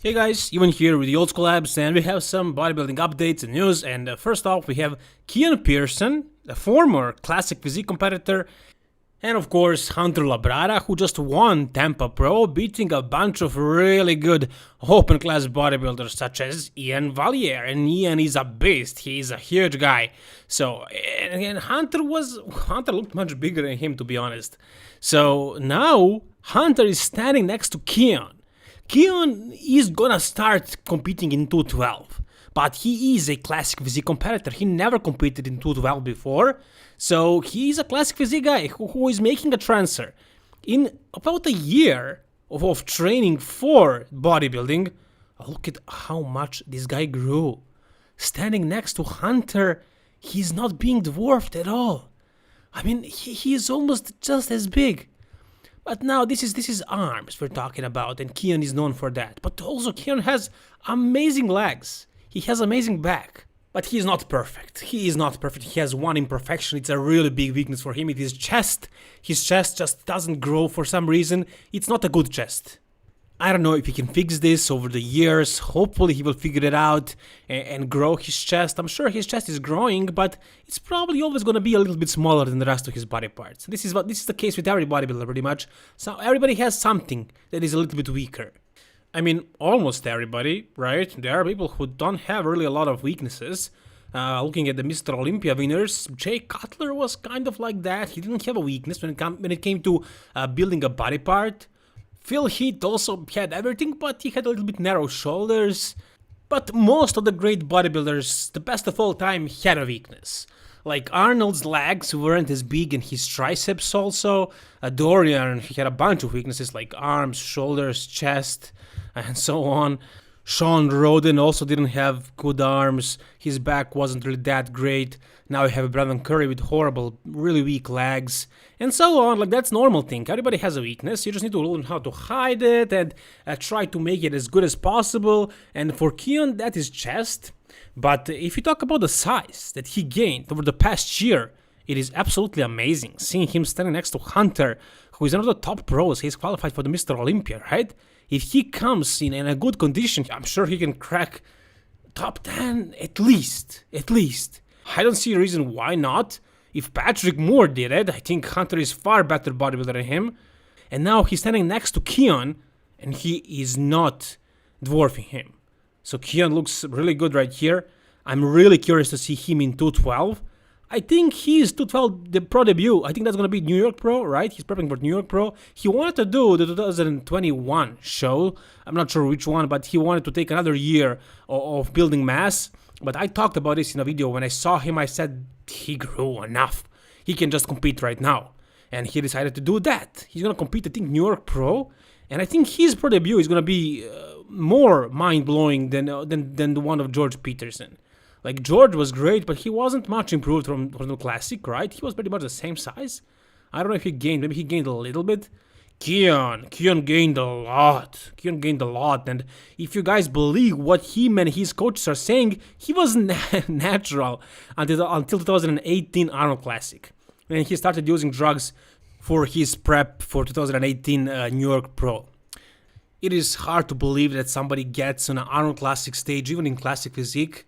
Hey guys, Ewan here with the Old School Labs, and we have some bodybuilding updates and news. And first off, we have Keone Pearson, a former classic physique competitor, and of course Hunter Labrada, who just won Tampa Pro, beating a bunch of really good open class bodybuilders such as Ian Valier. And Ian is a beast; he's a huge guy. So, and again, Hunter looked much bigger than him, to be honest. So now Hunter is standing next to Keone. Keone is gonna start competing in 212, but he is a classic physique competitor. He never competed in 212 before, so he's a classic physique guy who is making a transfer. In about a year of training for bodybuilding, look at how much this guy grew. Standing next to Hunter, he's not being dwarfed at all. I mean, he is almost just as big. But now this is arms we're talking about, and Keone is known for that. But also Keone has amazing legs. He has amazing back. But he is not perfect. He is not perfect. He has one imperfection. It's a really big weakness for him. It is chest. His chest just doesn't grow for some reason. It's not a good chest. I don't know if he can fix this over the years. Hopefully he will figure it out and grow his chest. I'm sure his chest is growing, but it's probably always going to be a little bit smaller than the rest of his body parts. This is the case with every bodybuilder pretty much. So everybody has something that is a little bit weaker. I mean, almost everybody, right? There are people who don't have really a lot of weaknesses. Looking at the Mr. Olympia winners, Jay Cutler was kind of like that. He didn't have a weakness when it came to building a body part. Phil Heath also had everything, but he had a little bit narrow shoulders. But most of the great bodybuilders, the best of all time, had a weakness. Like Arnold's legs weren't as big, and his triceps also. Dorian, he had a bunch of weaknesses like arms, shoulders, chest, and so on. Sean Roden also didn't have good arms. His back wasn't really that great. Now you have Brandon Curry with horrible, really weak legs, and so on. Like, that's normal thing. Everybody has a weakness. You just need to learn how to hide it and try to make it as good as possible. And for Keone, that is chest. But if you talk about the size that he gained over the past year, it is absolutely amazing. Seeing him standing next to Hunter, who is one of the top pros. He's qualified for the Mr. Olympia, right? If he comes in a good condition, I'm sure he can crack top 10 at least. I don't see a reason why not. If Patrick Moore did it, I think Hunter is far better bodybuilder than him. And now he's standing next to Keone, and he is not dwarfing him. So Keone looks really good right here. I'm really curious to see him in 212. I think he's 212 the pro debut. I think that's going to be New York Pro, right? He's prepping for New York Pro. He wanted to do the 2021 show. I'm not sure which one, but he wanted to take another year of building mass. But I talked about this in a video. When I saw him, I said he grew enough. He can just compete right now. And he decided to do that. He's going to compete, I think, New York Pro. And I think his pro debut is going to be more mind-blowing than the one of George Peterson. Like, George was great, but he wasn't much improved from the classic, right? He was pretty much the same size. I don't know if he gained. Maybe he gained a little bit. Keone gained a lot. And if you guys believe what him and his coaches are saying, he was natural until 2018 Arnold Classic. And he started using drugs for his prep for 2018 New York Pro. It is hard to believe that somebody gets on an Arnold Classic stage, even in classic physique.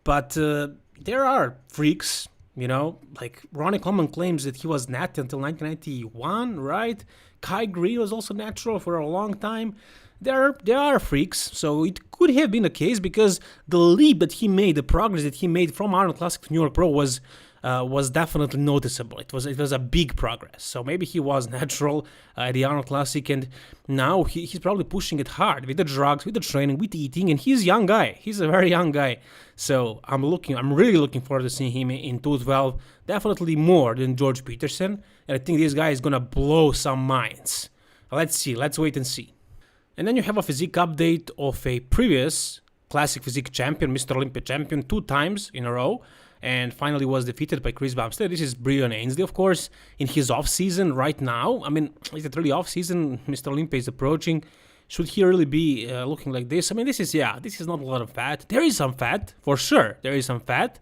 But there are freaks, you know, like Ronnie Coleman claims that he was natty until 1991, right? Kai Green was also natural for a long time. There are freaks, so it could have been the case because the leap that he made, the progress that he made from Arnold Classic to New York Pro was definitely noticeable. It was a big progress. So maybe he was natural at the Arnold Classic, and now he's probably pushing it hard with the drugs, with the training, with the eating, and he's a young guy. He's a very young guy. So I'm really looking forward to seeing him in 212. Definitely more than George Peterson, and I think this guy is gonna blow some minds. Let's see. Let's wait and see. And then you have a physique update of a previous classic physique champion, Mr. Olympia champion, 2 times in a row. And finally was defeated by Chris Bumstead. This is Breon Ainsley, of course, in his off-season right now. I mean, is it really off-season? Mr. Olympia is approaching. Should he really be looking like this? I mean, this is not a lot of fat. There is some fat, for sure. There is some fat.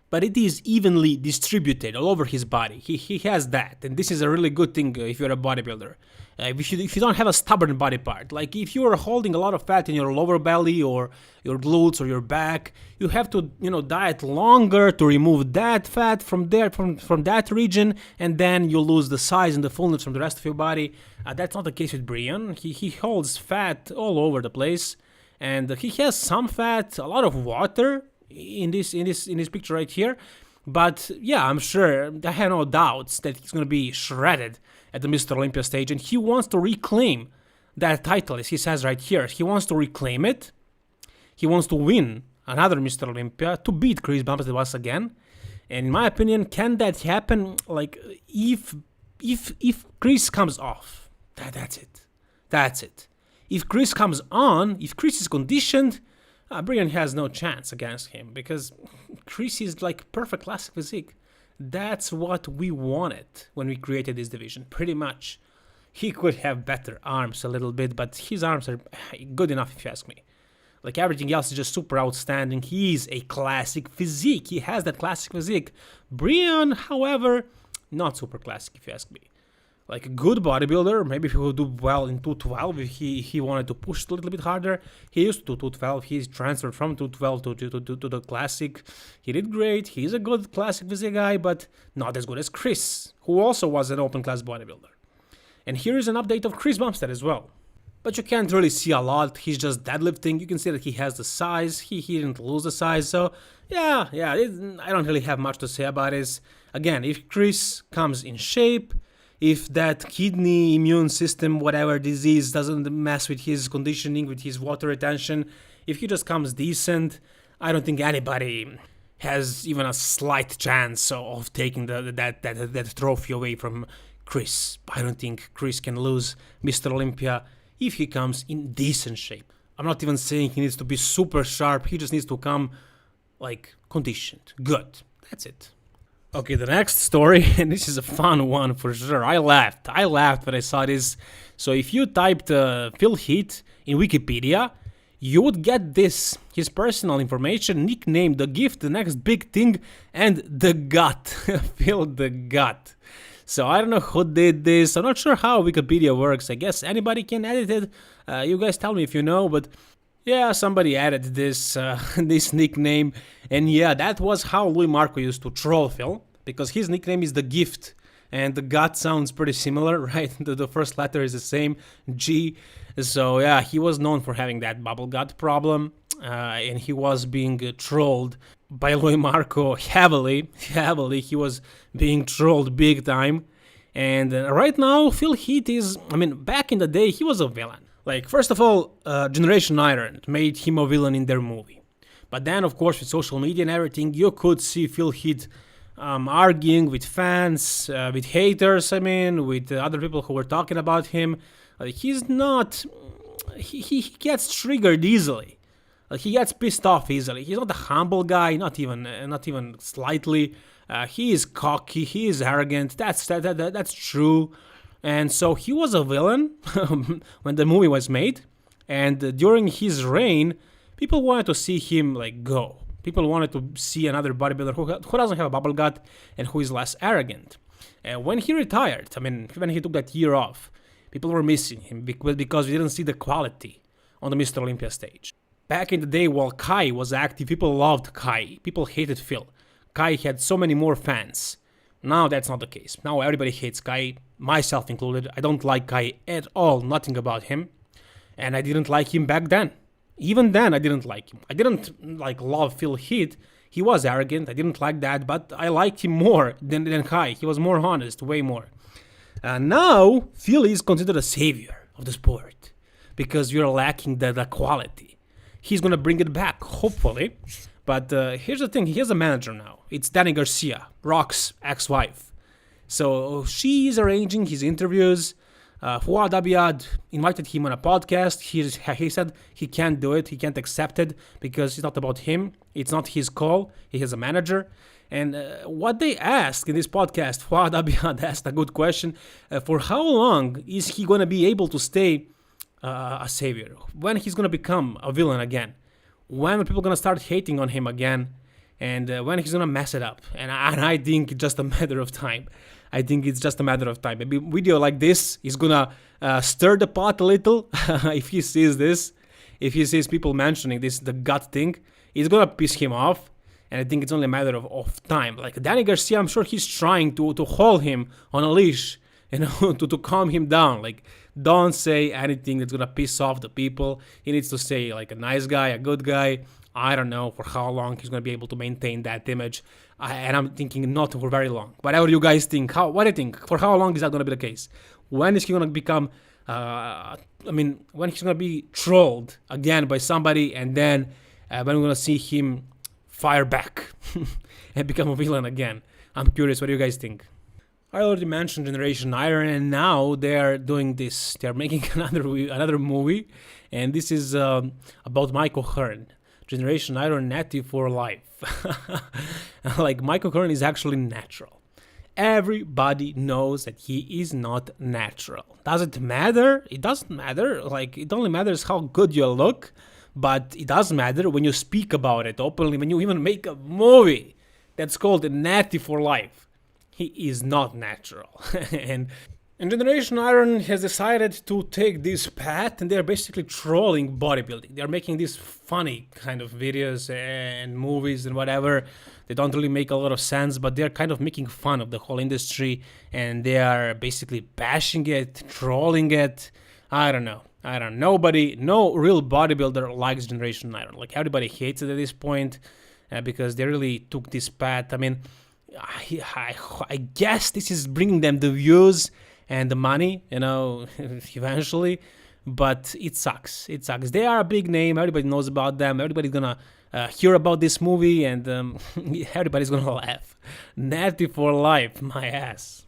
But it is evenly distributed all over his body. He has that. And this is a really good thing if you're a bodybuilder. if you don't have a stubborn body part. Like if you are holding a lot of fat in your lower belly or your glutes or your back, you have to diet longer to remove that fat from there, from that region, and then you lose the size and the fullness from the rest of your body. That's not the case with Brian. He holds fat all over the place, and he has some fat, a lot of water in this picture right here. But yeah, I'm sure, I have no doubts that he's going to be shredded at the Mr. Olympia stage, and he wants to reclaim that title, as he says right here. He wants to reclaim it. He wants to win another Mr. Olympia to beat Chris Bumstead once again. And in my opinion, can that happen? Like if Chris comes off, that's it. That's it. If Chris comes on, if Chris is conditioned, Brian has no chance against him, because Chris is like perfect classic physique. That's what we wanted when we created this division, pretty much. He could have better arms a little bit, but his arms are good enough if you ask me. Like everything else is just super outstanding. He is a classic physique. He has that classic physique. Brian, however, not super classic if you ask me. Like a good bodybuilder, maybe he will do well in 212 if he wanted to push it a little bit harder. He used to do 212. He's transferred from 212 to the classic. He did great. He's a good classic physique guy, but not as good as Chris, who also was an open class bodybuilder. And here is an update of Chris Bumstead as well. But you can't really see a lot. He's just deadlifting. You can see that he has the size. He didn't lose the size. So yeah, I don't really have much to say about this. Again, if Chris comes in shape, if that kidney, immune system, whatever disease doesn't mess with his conditioning, with his water retention, if he just comes decent, I don't think anybody has even a slight chance of taking that trophy away from Chris. I don't think Chris can lose Mr. Olympia if he comes in decent shape. I'm not even saying he needs to be super sharp. He just needs to come like conditioned. Good. That's it. Okay, the next story, and this is a fun one for sure. I laughed when I saw this. So if you typed Phil Heath in Wikipedia, you would get this: his personal information, nickname, the gift, the next big thing, and the gut. Phil the gut. So I don't know who did this. I'm not sure how Wikipedia works. I guess anybody can edit it. You guys tell me if you know, but yeah, somebody added this this nickname, and yeah, that was how Louis Marco used to troll Phil, because his nickname is the gift, and the gut sounds pretty similar, right? The first letter is the same, G. So yeah, he was known for having that bubble gut problem, and he was being trolled by Louis Marco heavily. He was being trolled big time, and right now Phil Heath is, back in the day he was a villain. Like, first of all, Generation Iron made him a villain in their movie. But then, of course, with social media and everything, you could see Phil Heath arguing with fans, with haters, with other people who were talking about him. He's not... He gets triggered easily. He gets pissed off easily. He's not a humble guy, not even slightly. He is cocky, he is arrogant, that's true. And so he was a villain when the movie was made, and during his reign, people wanted to see him go. People wanted to see another bodybuilder who doesn't have a bubble gut and who is less arrogant. And when he retired, when he took that year off, people were missing him because we didn't see the quality on the Mr. Olympia stage. Back in the day, while Kai was active, people loved Kai. People hated Phil. Kai had so many more fans. Now that's not the case. Now everybody hates Kai, myself included. I don't like Kai at all, nothing about him. And I didn't like him back then. Even then, I didn't like him. I didn't love Phil Heath. He was arrogant, I didn't like that, but I liked him more than Kai. He was more honest, way more. Now, Phil is considered a savior of the sport because you're lacking the quality. He's gonna bring it back, hopefully. But here's the thing, he has a manager now. It's Danny Garcia, Rock's ex-wife. So she is arranging his interviews. Fouad Abiad invited him on a podcast. He said he can't do it, he can't accept it because it's not about him. It's not his call. He has a manager. And what they asked in this podcast, Fouad Abiad asked a good question. For how long is he going to be able to stay a savior? When he's going to become a villain again? When are people going to start hating on him again? And when he's going to mess it up? And I think it's just a matter of time. I think it's just a matter of time. Maybe video like this is gonna stir the pot a little. If he sees this, if he sees people mentioning this, the gut thing, it's gonna piss him off. And I think it's only a matter of time. Like Danny Garcia, I'm sure he's trying to hold him on a leash, to calm him down. Like, don't say anything that's gonna piss off the people. He needs to say like a nice guy, a good guy. I don't know for how long he's gonna be able to maintain that image. And I'm thinking not for very long. Whatever you guys think, what do you think? For how long is that gonna be the case? When is he gonna become? When he's gonna be trolled again by somebody, and then when we're gonna see him fire back and become a villain again? I'm curious. What do you guys think? I already mentioned Generation Iron, and now they're doing this. They're making another movie, and this is about Michael Hearn. Generation Iron Natty for life. Like, Michael Hearn is actually natural. Everybody knows that he is not natural. Does it matter? It doesn't matter. Like, it only matters how good you look, but it does matter when you speak about it openly, when you even make a movie that's called Natty for life. He is not natural. And Generation Iron has decided to take this path, and they're basically trolling bodybuilding. They're making these funny kind of videos and movies and whatever. They don't really make a lot of sense, but they're kind of making fun of the whole industry, and they are basically bashing it, trolling it. I don't know. No real bodybuilder likes Generation Iron. Like, everybody hates it at this point because they really took this path. I mean, I guess this is bringing them the views and the money, eventually, but it sucks. They are a big name. Everybody knows about them. Everybody's gonna hear about this movie, and everybody's gonna laugh. Natty for life, my ass.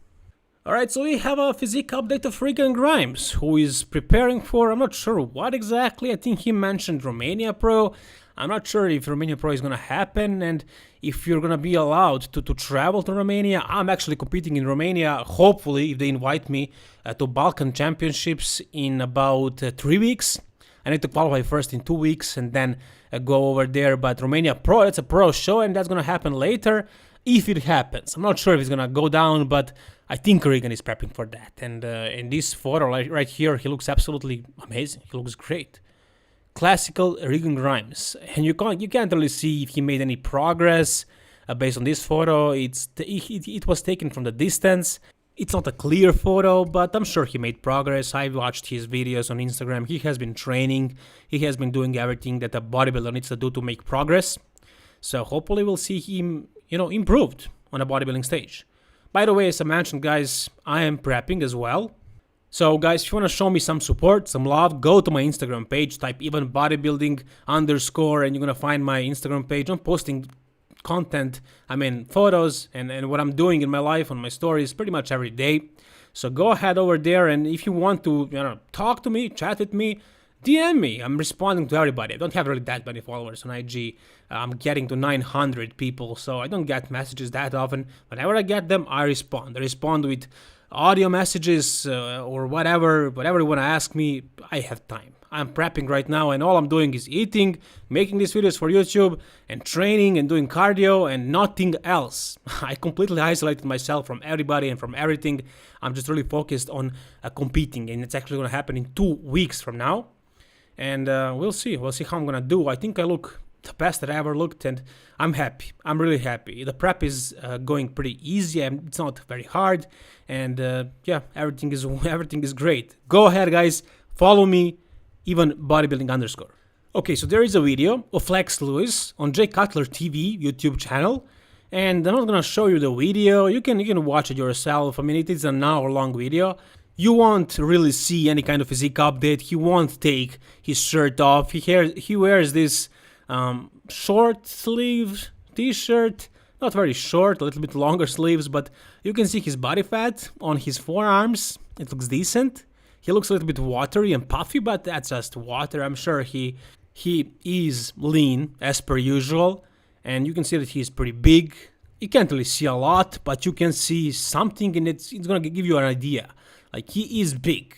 Alright, so we have a physique update of Regan Grimes, who is preparing for, I'm not sure what exactly. I think he mentioned Romania Pro. I'm not sure if Romania Pro is going to happen, and if you're going to be allowed to travel to Romania. I'm actually competing in Romania, hopefully, if they invite me to Balkan Championships in about 3 weeks. I need to qualify first in 2 weeks and then go over there. But Romania Pro, it's a pro show, and that's going to happen later, if it happens. I'm not sure if it's going to go down, but I think Regan is prepping for that. And in this photo right here, he looks absolutely amazing. He looks great. Classical Regan Grimes, and you can't really see if he made any progress based on this photo. It was taken from the distance. It's not a clear photo, but I'm sure he made progress. I've watched his videos on Instagram. He has been training. He has been doing everything that a bodybuilder needs to do to make progress. So hopefully we'll see him, improved on a bodybuilding stage. By the way, as I mentioned, guys, I am prepping as well. So guys, if you want to show me some support, some love, go to my Instagram page, type even bodybuilding_, and you're going to find my Instagram page. I'm posting content, photos and what I'm doing in my life on my stories pretty much every day. So go ahead over there, and if you want to talk to me, chat with me, DM me. I'm responding to everybody. I don't have really that many followers on IG. I'm getting to 900 people, so I don't get messages that often. Whenever I get them, I respond. I respond with audio messages or whatever you want to ask me. I have time. I'm prepping right now, and all I'm doing is eating, making these videos for YouTube, and training and doing cardio and nothing else. I completely isolated myself from everybody and from everything. I'm just really focused on competing, and it's actually going to happen in 2 weeks from now. And we'll see how I'm going to do. I think I look the best that I ever looked, and I'm happy. I'm really happy. The prep is going pretty easy, and it's not very hard, and everything is great. Go ahead, guys, follow me, even bodybuilding_. Okay, so there is a video of Flex Lewis on Jay Cutler TV YouTube channel, and I'm not gonna show you the video. You can watch it yourself. It is an hour-long video. You won't really see any kind of physique update. He won't take his shirt off. He wears this short sleeve t-shirt, not very short, a little bit longer sleeves, but you can see his body fat on his forearms. It looks decent. He looks a little bit watery and puffy, but that's just water. I'm sure he is lean as per usual, and you can see that he's pretty big. You can't really see a lot, but you can see something, and it's gonna give you an idea. Like, he is big.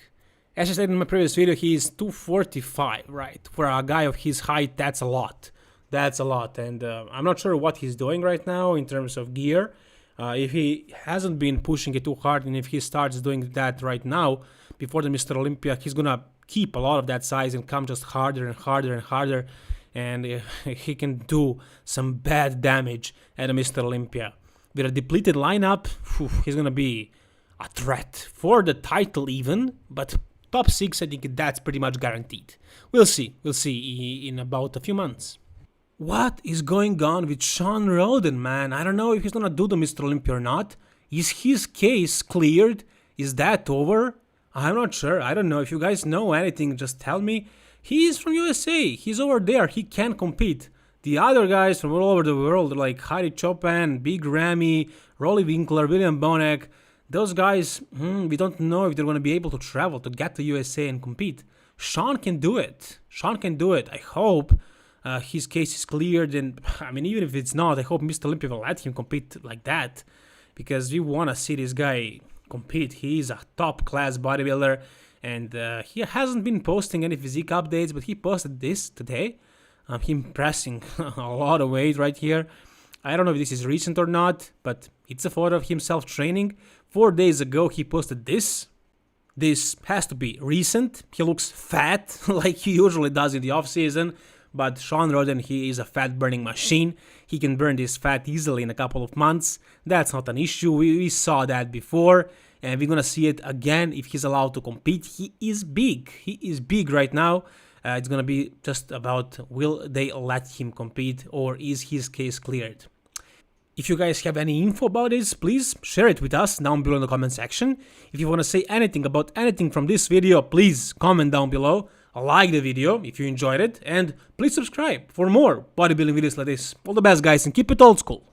As I said in my previous video, he is 245, right? For a guy of his height, that's a lot. And I'm not sure what he's doing right now in terms of gear. If he hasn't been pushing it too hard, and if he starts doing that right now, before the Mr. Olympia, he's gonna keep a lot of that size and come just harder and harder and harder, and he can do some bad damage at a Mr. Olympia. With a depleted lineup, he's gonna be a threat for the title even, but top 6, I think that's pretty much guaranteed. We'll see in about a few months. What is going on with Sean Roden, man? I don't know if he's gonna do the Mr. Olympia or not. Is his case cleared? Is that over? I'm not sure. I don't know. If you guys know anything, just tell me. He is from USA. He's over there. He can compete. The other guys from all over the world, like Heidi Chopin, Big Ramy, Rolly Winkler, William Bonek, those guys, we don't know if they're going to be able to travel to get to USA and compete. Sean can do it. Sean can do it. I hope his case is cleared. And I mean, even if it's not, I hope Mr. Olympia will let him compete like that, because we want to see this guy compete. He is a top class bodybuilder, and he hasn't been posting any physique updates, but he posted this today. Him pressing a lot of weight right here. I don't know if this is recent or not, but it's a photo of himself training. 4 days ago he posted this. This has to be recent. He looks fat like he usually does in the off season, but Sean Roden, he is a fat burning machine. He can burn this fat easily in a couple of months. That's not an issue. We saw that before, and we're gonna see it again if he's allowed to compete. He is big. He is big right now. It's gonna be just about, will they let him compete, or is his case cleared? If you guys have any info about this, please share it with us down below in the comment section. If you want to say anything about anything from this video, please comment down below. Like the video if you enjoyed it, and please subscribe for more bodybuilding videos like this. All the best, guys, and keep it old school.